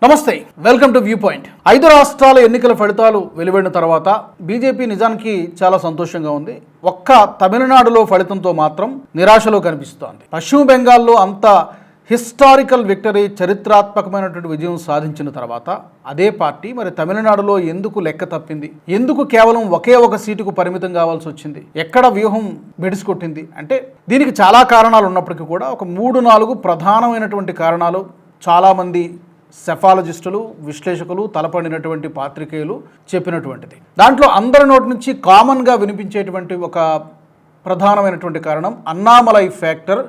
నమస్తే, welcome to view point. 5 రాష్ట్రాల ఎన్నికల ఫలితాలు వెలువడిన తర్వాత బీజేపీ నిజానికి చాలా సంతోషంగా ఉంది. ఒక్క తమిళనాడులో ఫలితంతో మాత్రం నిరాశలో కనిపిస్తోంది. పశ్చిమ బెంగాల్లో అంత హిస్టారికల్ విక్టరీ, చరిత్రాత్మకమైనటువంటి విజయం సాధించిన తర్వాత అదే పార్టీ మరి తమిళనాడులో ఎందుకు లెక్క తప్పింది? ఎందుకు కేవలం ఒకే ఒక సీటుకు పరిమితం కావాల్సి వచ్చింది? ఎక్కడ వ్యూహం బెడిసికొట్టింది? అంటే దీనికి చాలా కారణాలు ఉన్నప్పటికీ కూడా ఒక 3-4 ప్రధానమైనటువంటి కారణాలు చాలామంది సెఫాలజిస్టులు, విశ్లేషకులు, తలపడినటువంటి పాత్రికేయులు చెప్పినటువంటిది. దాంట్లో అందరి నోటి నుంచి కామన్గా వినిపించేటువంటి ఒక ప్రధానమైనటువంటి కారణం అన్నామలై ఫ్యాక్టర్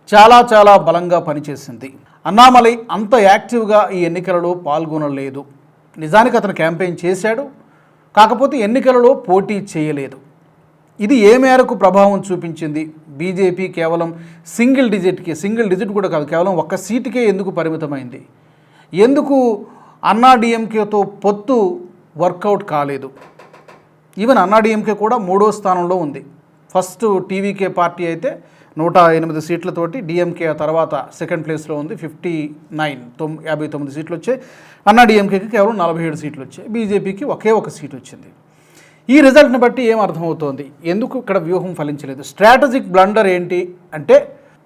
చాలా బలంగా పనిచేసింది. అన్నామలై అంత యాక్టివ్గా ఈ ఎన్నికలలో పాల్గొనలేదు. నిజానికి అతను క్యాంపెయిన్ చేశాడు, కాకపోతే ఎన్నికలలో పోటీ చేయలేదు. ఇది ఏ మేరకు ప్రభావం చూపించింది? బీజేపీ కేవలం సింగిల్ డిజిట్ కూడా కాదు, కేవలం ఒక్క సీటుకే ఎందుకు పరిమితమైంది? ఎందుకు అన్నాడీఎంకేతో పొత్తు వర్కౌట్ కాలేదు? ఈవెన్ అన్నాడీఎంకే కూడా 3వ స్థానంలో ఉంది. ఫస్ట్ టీవీకే పార్టీ అయితే 108 సీట్లతోటి, డిఎంకే తర్వాత సెకండ్ ప్లేస్లో ఉంది. 59 సీట్లు వచ్చాయి. అన్నాడీఎంకేకి కేవలం 47 సీట్లు వచ్చాయి. బీజేపీకి ఒకే ఒక సీటు వచ్చింది. ఈ రిజల్ట్ని బట్టి ఏం అర్థమవుతోంది? ఎందుకు ఇక్కడ వ్యూహం ఫలించలేదు? స్ట్రాటజిక్ బ్లండర్ ఏంటి అంటే,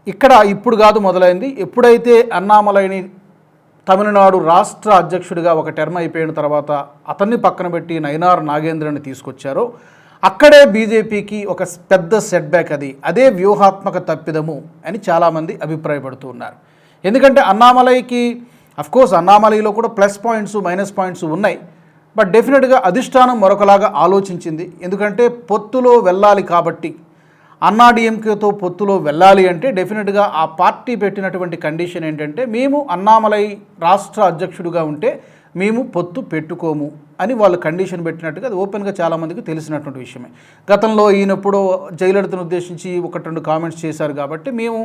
ఇక్కడ ఇప్పుడు కాదు మొదలైంది. ఎప్పుడైతే అన్నామలైని తమిళనాడు రాష్ట్ర అధ్యక్షుడిగా ఒక టర్మ్ అయిపోయిన తర్వాత అతన్ని పక్కన పెట్టి నయనార్ నాగేంద్రని తీసుకొచ్చారో అక్కడే బీజేపీకి ఒక పెద్ద సెట్బ్యాక్. అదే వ్యూహాత్మక తప్పిదము అని చాలామంది అభిప్రాయపడుతూ ఉన్నారు. ఎందుకంటే అన్నామలైకి అఫ్కోర్స్ అన్నామలైలో కూడా ప్లస్ పాయింట్స్, మైనస్ పాయింట్స్ ఉన్నాయి. బట్ డెఫినెట్గా అధిష్టానం మరొకలాగా ఆలోచించింది. ఎందుకంటే పొత్తులో వెళ్ళాలి కాబట్టి, అన్నాడీఎంకేతో పొత్తులో వెళ్ళాలి అంటే డెఫినెట్గా ఆ పార్టీ పెట్టినటువంటి కండిషన్ ఏంటంటే, మేము అన్నామలై రాష్ట్ర అధ్యక్షుడిగా ఉంటే మేము పొత్తు పెట్టుకోము అని వాళ్ళు కండిషన్ పెట్టినట్టుగా అది ఓపెన్గా చాలామందికి తెలిసినటువంటి విషయమే. గతంలో ఈయనప్పుడు జయలలితను ఉద్దేశించి 1-2 కామెంట్స్ చేశారు కాబట్టి మేము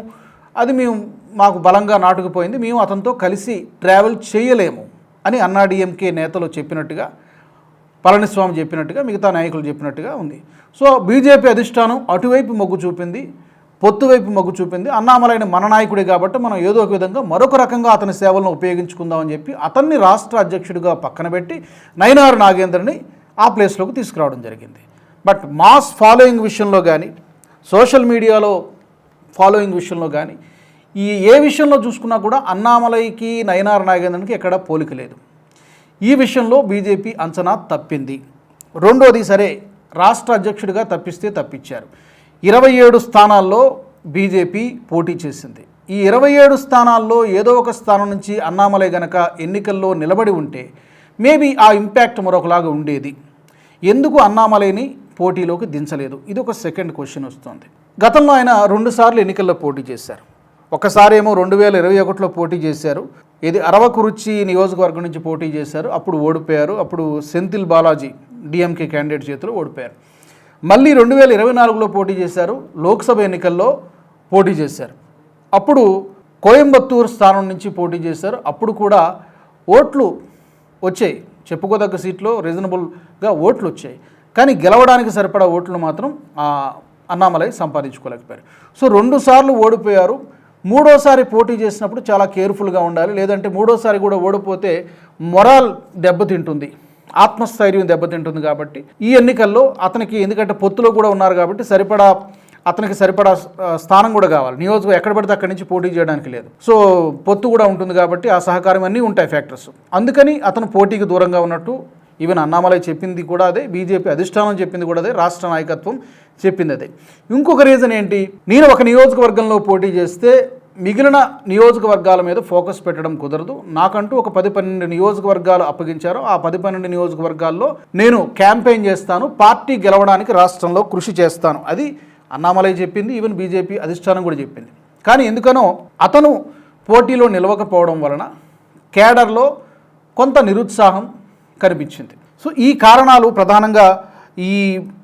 మాకు బలంగా నాటుకుపోయింది, మేము అతనితో కలిసి ట్రావెల్ చేయలేము అని అన్నాడీఎంకే నేతలు చెప్పినట్టుగా, పళనిస్వామి చెప్పినట్టుగా, మిగతా నాయకులు చెప్పినట్టుగా ఉంది. సో బీజేపీ అధిష్టానం అటువైపు మొగ్గు చూపింది, పొత్తు వైపు మొగ్గు చూపింది. అన్నామలైన మన నాయకుడే కాబట్టి మనం ఏదో ఒక విధంగా మరొక రకంగా అతని సేవలను ఉపయోగించుకుందామని చెప్పి అతన్ని రాష్ట్ర అధ్యక్షుడిగా పక్కన పెట్టి నయనార్ నాగేంద్రని ఆ ప్లేస్లోకి తీసుకురావడం జరిగింది. బట్ మాస్ ఫాలోయింగ్ విషయంలో కానీ, సోషల్ మీడియాలో ఫాలోయింగ్ విషయంలో కానీ, ఏ విషయంలో చూసుకున్నా కూడా అన్నామలైకి నయనార్ నాగేంద్రనికి ఎక్కడా పోలిక లేదు. ఈ విషయంలో బీజేపీ అంచనా తప్పింది. రెండోది, సరే రాష్ట్ర అధ్యక్షుడిగా తప్పిస్తే తప్పించారు. 27 స్థానాల్లో బీజేపీ పోటీ చేసింది. ఈ 27 స్థానాల్లో ఏదో ఒక స్థానం నుంచి అన్నామలై గనక ఎన్నికల్లో నిలబడి ఉంటే మేబీ ఆ ఇంపాక్ట్ మరొకలాగా ఉండేది. ఎందుకు అన్నామలైని పోటీలోకి దించలేదు? ఇది ఒక సెకండ్ క్వశ్చన్ వస్తుంది. గతంలో ఆయన 2 సార్లు ఎన్నికల్లో పోటీ చేశారు. ఒకసారి ఏమో 2021లో పోటీ చేశారు. ఇది అరవకురుచి నియోజకవర్గం నుంచి పోటీ చేశారు. అప్పుడు ఓడిపోయారు. అప్పుడు సెంథిల్ బాలాజీ డిఎంకే క్యాండిడేట్ చేతిలో ఓడిపోయారు. మళ్ళీ 2024లో పోటీ చేశారు. లోక్సభ ఎన్నికల్లో పోటీ చేశారు. అప్పుడు కోయంబత్తూరు స్థానం నుంచి పోటీ చేశారు. అప్పుడు కూడా ఓట్లు వచ్చాయి, చెప్పుకోదగ్గ సీట్లో రీజనబుల్గా ఓట్లు వచ్చాయి. కానీ గెలవడానికి సరిపడా ఓట్లు మాత్రం అన్నామలై సంపాదించుకోలేకపోయారు. సో 2 సార్లు ఓడిపోయారు. 3వసారి పోటీ చేసినప్పుడు చాలా కేర్ఫుల్గా ఉండాలి. లేదంటే 3వసారి కూడా ఓడిపోతే మొరాల్ దెబ్బతింటుంది, ఆత్మస్థైర్యం దెబ్బతింటుంది. కాబట్టి ఈ ఎన్నికల్లో అతనికి, ఎందుకంటే పొత్తులో కూడా ఉన్నారు కాబట్టి అతనికి సరిపడా స్థానం కూడా కావాలి. నియోజకవర్గం ఎక్కడ పడితే అక్కడి నుంచి పోటీ చేయడానికి లేదు. సో పొత్తు కూడా ఉంటుంది కాబట్టి ఆ సహకారం అన్నీ ఉంటాయి ఫ్యాక్టర్స్. అందుకని అతను పోటీకి దూరంగా ఉన్నట్టు ఈవెన్ అన్నామలై చెప్పింది కూడా అదే, బీజేపీ అధిష్టానం చెప్పింది కూడా అదే, రాష్ట్ర నాయకత్వం చెప్పింది అదే. ఇంకొక రీజన్ ఏంటి? నేను ఒక నియోజకవర్గంలో పోటీ చేస్తే మిగిలిన నియోజకవర్గాల మీద ఫోకస్ పెట్టడం కుదరదు. నాకంటూ ఒక 10-12 నియోజకవర్గాలు అప్పగించారు. ఆ 10-12 నియోజకవర్గాల్లో నేను క్యాంపెయిన్ చేస్తాను, పార్టీ గెలవడానికి రాష్ట్రంలో కృషి చేస్తాను. అది అన్నామలై చెప్పింది, ఈవెన్ బీజేపీ అధిష్టానం కూడా చెప్పింది. కానీ ఎందుకనో అతను పోటీలో నిలవకపోవడం వలన కేడర్లో కొంత నిరుత్సాహం కనిపించింది. సో ఈ కారణాలు ప్రధానంగా ఈ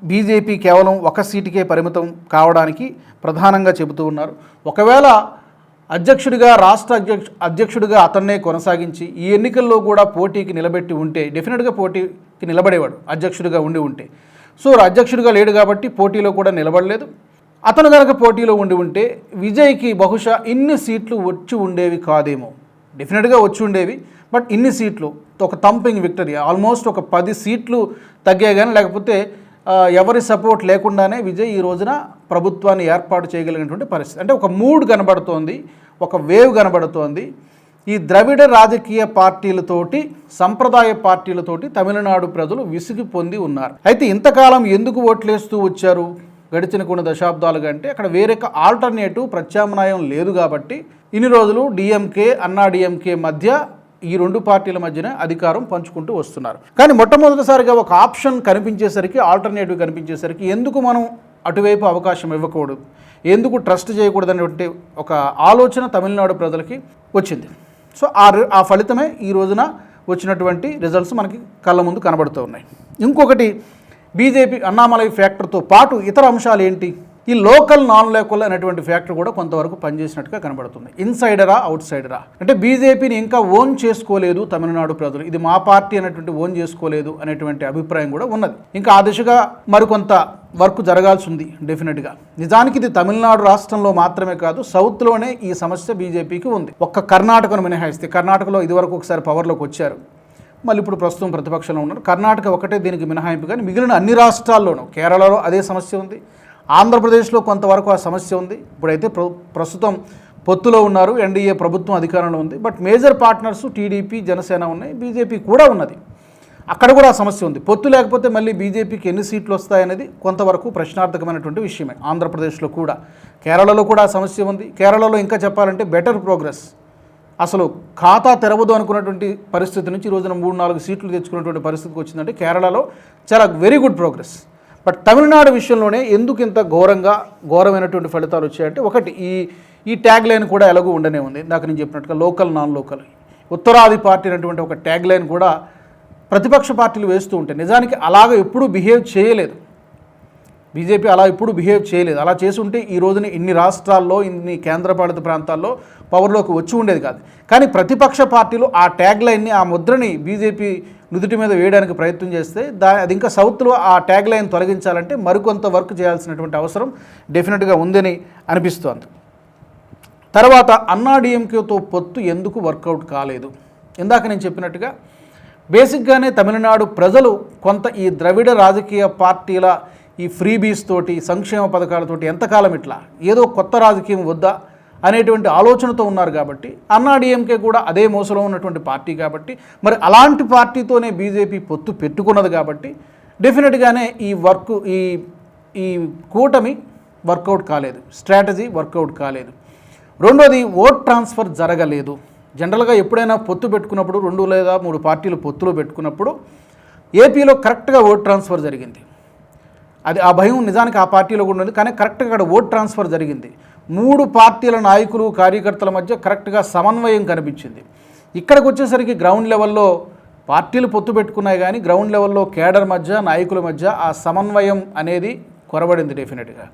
బీజేపీ కేవలం ఒక సీటుకే పరిమితం కావడానికి ప్రధానంగా చెబుతూ ఉన్నారు. ఒకవేళ రాష్ట్ర అధ్యక్షుడిగా అతన్నే కొనసాగించి ఈ ఎన్నికల్లో కూడా పోటీకి నిలబెట్టి ఉంటే డెఫినెట్గా పోటీకి నిలబడేవాడు అధ్యక్షుడిగా ఉండి ఉంటే. సో అధ్యక్షుడిగా లేడు కాబట్టి పోటీలో కూడా నిలబడలేదు. అతను కనుక పోటీలో ఉండి ఉంటే విజయ్కి బహుశా ఇన్ని సీట్లు వచ్చి ఉండేవి కాదేమో. డెఫినెట్గా వచ్చి ఉండేవి. బట్ ఇన్ని సీట్లు ఒక థంపింగ్ విక్టరీ, ఆల్మోస్ట్ ఒక 10 సీట్లు తగ్గాయి. కానీ లేకపోతే ఎవరి సపోర్ట్ లేకుండానే విజయ్ ఈ రోజున ప్రభుత్వాన్ని ఏర్పాటు చేయగలిగినటువంటి పరిస్థితి. అంటే ఒక మూడ్ కనబడుతోంది, ఒక వేవ్ కనబడుతోంది. ఈ ద్రవిడ రాజకీయ పార్టీలతోటి, సంప్రదాయ పార్టీలతోటి తమిళనాడు ప్రజలు విసిగి పొంది ఉన్నారు. అయితే ఇంతకాలం ఎందుకు ఓట్లేస్తూ వచ్చారు గడిచిన కొన్ని దశాబ్దాలుగా అంటే అక్కడ వేరే ఆల్టర్నేటివ్ ప్రత్యామ్నాయం లేదు కాబట్టి ఇన్ని రోజులు డిఎంకే, అన్నా డిఎంకే మధ్య, ఈ రెండు పార్టీల మధ్యన అధికారం పంచుకుంటూ వస్తున్నారు. కానీ మొట్టమొదటిసారిగా ఒక ఆప్షన్ కనిపించేసరికి, ఆల్టర్నేటివ్ కనిపించేసరికి ఎందుకు మనం అటువైపు అవకాశం ఇవ్వకూడదు, ఎందుకు ట్రస్ట్ చేయకూడదు అనేటువంటి ఒక ఆలోచన తమిళనాడు ప్రజలకి వచ్చింది. సో ఆ ఫలితమే ఈ రోజున వచ్చినటువంటి రిజల్ట్స్ మనకి కళ్ళ ముందు కనబడుతూ ఉన్నాయి. ఇంకొకటి, బీజేపీ అన్నామలై ఫ్యాక్టర్తో పాటు ఇతర అంశాలు ఏంటి, ఈ లోకల్ నాన్ లోకల్ అనేటువంటి ఫ్యాక్టర్ కూడా కొంతవరకు పనిచేసినట్టుగా కనబడుతుంది. ఇన్సైడరా అవుట్ సైడరా అంటే బీజేపీని ఇంకా ఓన్ చేసుకోలేదు తమిళనాడు ప్రజలు, ఇది మా పార్టీ అనేటువంటి ఓన్ చేసుకోలేదు అనేటువంటి అభిప్రాయం కూడా ఉన్నది. ఇంకా ఆ దిశగా మరికొంత వర్క్ జరగాల్సి ఉంది డెఫినెట్గా. నిజానికి ఇది తమిళనాడు రాష్ట్రంలో మాత్రమే కాదు, సౌత్లోనే ఈ సమస్య బీజేపీకి ఉంది. ఒక్క కర్ణాటకను మినహాయిస్తే, కర్ణాటకలో ఇదివరకు ఒకసారి పవర్లోకి వచ్చారు, మళ్ళీ ఇప్పుడు ప్రస్తుతం ప్రతిపక్షంలో ఉన్నారు. కర్ణాటక ఒకటే దీనికి మినహాయింపు, కానీ మిగిలిన అన్ని రాష్ట్రాల్లోనూ, కేరళలో అదే సమస్య ఉంది, ఆంధ్రప్రదేశ్లో కొంతవరకు ఆ సమస్య ఉంది. ఇప్పుడైతే ప్రస్తుతం పొత్తులో ఉన్నారు, ఎన్డీఏ ప్రభుత్వం అధికారంలో ఉంది. But major partners TDP, Janasena ఉన్నాయి, బీజేపీ కూడా ఉన్నది. అక్కడ కూడా ఆ సమస్య ఉంది. పొత్తు లేకపోతే మళ్ళీ బీజేపీకి ఎన్ని సీట్లు వస్తాయనేది కొంతవరకు ప్రశ్నార్థకమైనటువంటి విషయమే. ఆంధ్రప్రదేశ్లో కూడా, కేరళలో కూడా ఆ సమస్య ఉంది. కేరళలో ఇంకా చెప్పాలంటే బెటర్ ప్రోగ్రెస్, అసలు ఖాతా తెరవదు అనుకున్నటువంటి పరిస్థితి నుంచి ఈ రోజున 3-4 సీట్లు తెచ్చుకున్నటువంటి పరిస్థితికి వచ్చిందంటే కేరళలో చాలా very good progress. But Tamil Nadu విషయంలోనే ఎందుకు ఇంత ఘోరమైనటువంటి ఫలితాలు వచ్చాయంటే, ఒకటి ఈ ట్యాగ్ లైన్ కూడా ఎలాగూ ఉండనే ఉంది. ఇందాక నేను చెప్పినట్టుగా లోకల్ నాన్ లోకల్, ఉత్తరాది పార్టీ అనేటువంటి ఒక ట్యాగ్ లైన్ కూడా ప్రతిపక్ష పార్టీలు వేస్తూ ఉంటాయి. నిజానికి అలాగ ఎప్పుడూ బిహేవ్ చేయలేదు బీజేపీ, అలా ఎప్పుడు బిహేవ్ చేయలేదు. అలా చేసుంటే ఈ రోజున ఇన్ని రాష్ట్రాల్లో, ఇన్ని కేంద్రపాలిత ప్రాంతాల్లో పవర్లోకి వచ్చి ఉండేది కాదు. కానీ ప్రతిపక్ష పార్టీలు ఆ ట్యాగ్ లైన్ని, ఆ ముద్రని బీజేపీ నుదుటి మీద వేయడానికి ప్రయత్నం చేస్తే అది ఇంకా సౌత్లో ఆ ట్యాగ్ లైన్ తొలగించాలంటే మరికొంత వర్క్ చేయాల్సినటువంటి అవసరం డెఫినెట్గా ఉందని అనిపిస్తోంది. తర్వాత అన్నా డిఎంకేతో పొత్తు ఎందుకు వర్కౌట్ కాలేదు, ఇందాక నేను చెప్పినట్టుగా బేసిక్గానే తమిళనాడు ప్రజలు కొంత ఈ ద్రవిడ రాజకీయ పార్టీల ఈ ఫ్రీబీస్ తోటి, సంక్షేమ పథకాలతోటి ఎంతకాలం ఇట్లా, ఏదో కొత్త రాజకీయం వద్దా అనేటువంటి ఆలోచనతో ఉన్నారు కాబట్టి, అన్నా డిఎంకే కూడా అదే మోసలో ఉన్నటువంటి పార్టీ కాబట్టి, మరి అలాంటి పార్టీతోనే బీజేపీ పొత్తు పెట్టుకున్నది కాబట్టి డెఫినెట్గానే ఈ కూటమి వర్కౌట్ కాలేదు, స్ట్రాటజీ వర్కౌట్ కాలేదు. రెండోది, ఓట్ ట్రాన్స్ఫర్ జరగలేదు. జనరల్గా ఎప్పుడైనా పొత్తు పెట్టుకున్నప్పుడు 2 లేదా 3 పార్టీలు పొత్తులో పెట్టుకున్నప్పుడు ఏపీలో కరెక్ట్గా ఓట్ ట్రాన్స్ఫర్ జరిగింది. అది ఆ భయం నిజానికి ఆ పార్టీలో కూడా ఉంది, కానీ కరెక్ట్గా అక్కడ ఓట్ ట్రాన్స్ఫర్ జరిగింది. 3 పార్టీల నాయకులు, కార్యకర్తల మధ్య కరెక్ట్గా సమన్వయం కనిపించింది. ఇక్కడికి వచ్చేసరికి గ్రౌండ్ లెవెల్లో పార్టీలు పొత్తు పెట్టుకున్నాయి, కానీ గ్రౌండ్ లెవెల్లో కేడర్ మధ్య, నాయకుల మధ్య ఆ సమన్వయం అనేది కొరబడింది డెఫినెట్గా.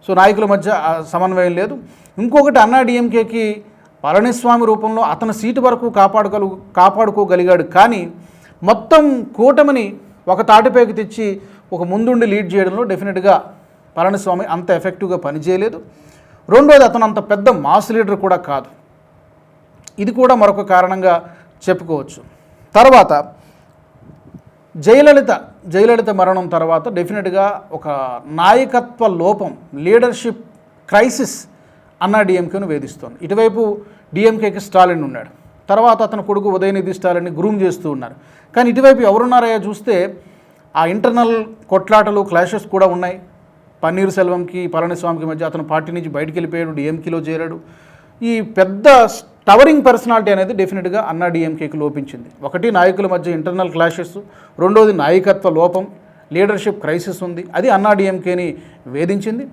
సో నాయకుల మధ్య ఆ సమన్వయం లేదు. ఇంకొకటి, అన్నా డిఎంకేకి పళనిస్వామి రూపంలో అతని సీటు వరకు కాపాడుకోగలిగాడు, కానీ మొత్తం కూటమిని ఒక తాటిపైకి తెచ్చి ఒక ముందుండి లీడ్ చేయడంలో డెఫినెట్గా పళనిస్వామి అంత ఎఫెక్టివ్గా పనిచేయలేదు. రెండోది, అతను అంత పెద్ద మాస్ లీడర్ కూడా కాదు, ఇది కూడా మరొక కారణంగా చెప్పుకోవచ్చు. తర్వాత జయలలిత మరణం తర్వాత డెఫినెట్గా ఒక నాయకత్వ లోపం, లీడర్షిప్ క్రైసిస్ అన్నా డిఎంకేను వేధిస్తోంది. ఇటువైపు డిఎంకేకి స్టాలిన్ ఉన్నాడు, తర్వాత అతని కొడుకు ఉదయనిధి స్టాలిన్ని గ్రూమ్ చేస్తూ ఉన్నారు. కానీ ఇటువైపు ఎవరున్నారయ్యా చూస్తే ఆ ఇంటర్నల్ కొట్లాటలు, క్లాషెస్ కూడా ఉన్నాయి. పన్నీర్ సెల్వంకి, పళనిస్వామికి మధ్య, అతను పార్టీ నుంచి బయటికి వెళ్ళిపోయాడు, డిఎంకేలో చేరాడు. ఈ పెద్ద టవరింగ్ పర్సనాలిటీ అనేది డెఫినెట్గా అన్నా డిఎంకేకి లోపించింది. ఒకటి, నాయకుల మధ్య ఇంటర్నల్ క్లాషెస్, రెండోది నాయకత్వ లోపం, లీడర్షిప్ క్రైసిస్ ఉంది, అది అన్నా డిఎంకేని వేధించింది.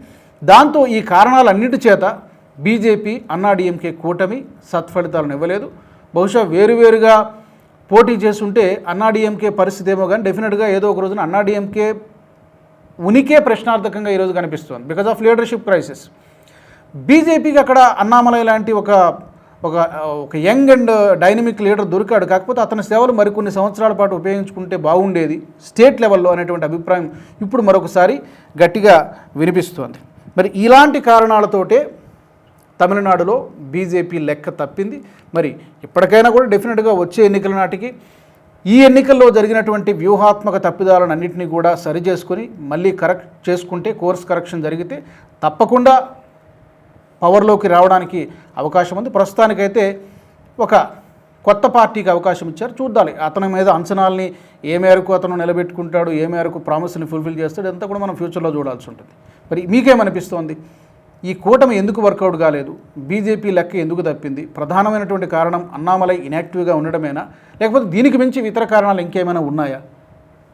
దాంతో ఈ కారణాలన్నిటి చేత బీజేపీ అన్నా డిఎంకే కూటమి సత్ఫలితాలను ఇవ్వలేదు. బహుశా వేరువేరుగా పోటీ చేస్తుంటే అన్నా డిఎంకే పరిస్థితి ఏమో, కానీ డెఫినెట్గా ఏదో ఒక రోజున అన్నా డిఎంకే ఉనికే ప్రశ్నార్థకంగా ఈరోజు కనిపిస్తుంది బికాజ్ ఆఫ్ లీడర్షిప్ క్రైసిస్. బీజేపీకి అక్కడ అన్నామలై లాంటి ఒక యంగ్ అండ్ డైనమిక్ లీడర్ దొరికాడు, కాకపోతే అతని సేవలు మరికొన్ని సంవత్సరాల పాటు ఉపయోగించుకుంటే బాగుండేది స్టేట్ లెవెల్లో అనేటువంటి అభిప్రాయం ఇప్పుడు మరొకసారి గట్టిగా వినిపిస్తోంది. మరి ఇలాంటి కారణాలతోటే తమిళనాడులో బీజేపీ లెక్క తప్పింది. మరి ఇప్పటికైనా కూడా డెఫినెట్గా వచ్చే ఎన్నికల నాటికి ఈ ఎన్నికల్లో జరిగినటువంటి వ్యూహాత్మక తప్పిదాలను అన్నింటినీ కూడా సరిచేసుకొని మళ్ళీ కరెక్ట్ చేసుకుంటే, కోర్స్ కరెక్షన్ జరిగితే తప్పకుండా పవర్లోకి రావడానికి అవకాశం ఉంది. ప్రస్తుతానికైతే ఒక కొత్త పార్టీకి అవకాశం ఇచ్చారు. చూడాలి అతని మీద అంచనాల్ని ఏ మేరకు అతను నిలబెట్టుకుంటాడు, ఏ మేరకు ప్రామిస్ని ఫుల్ఫిల్ చేస్తాడు, అంతా కూడా మనం ఫ్యూచర్లో చూడాల్సి ఉంటుంది. మరి మీకేమనిపిస్తోంది? ఈ కూటమి ఎందుకు వర్కౌట్ కాలేదు? బీజేపీ లెక్క ఎందుకు తప్పింది? ప్రధానమైనటువంటి కారణం అన్నామలై ఇన్యాక్టివ్గా ఉండడమేనా, లేకపోతే దీనికి మించి ఇతర కారణాలు ఇంకేమైనా ఉన్నాయా?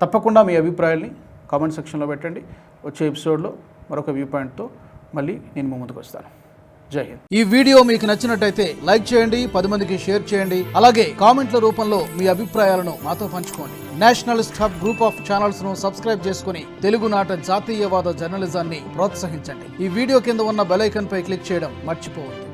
తప్పకుండా మీ అభిప్రాయాల్ని కామెంట్ సెక్షన్లో పెట్టండి. వచ్చే ఎపిసోడ్లో మరొక వ్యూ పాయింట్తో మళ్ళీ నేను ముందుకు వస్తాను. జై హింద్. ఈ వీడియో మీకు నచ్చినట్టయితే లైక్ చేయండి, 10 మందికి షేర్ చేయండి. అలాగే కామెంట్ల రూపంలో మీ అభిప్రాయాలను మాతో పంచుకోండి. Nationalist hub group of channels ను సబ్స్క్రైబ్ చేసుకుని తెలుగునాట జాతీయవాద జర్నలిజాన్ని ప్రోత్సహించండి. ఈ వీడియో కింద ఉన్న బెల్ ఐకాన్ పై క్లిక్ చేయడం మర్చిపోవద్దు.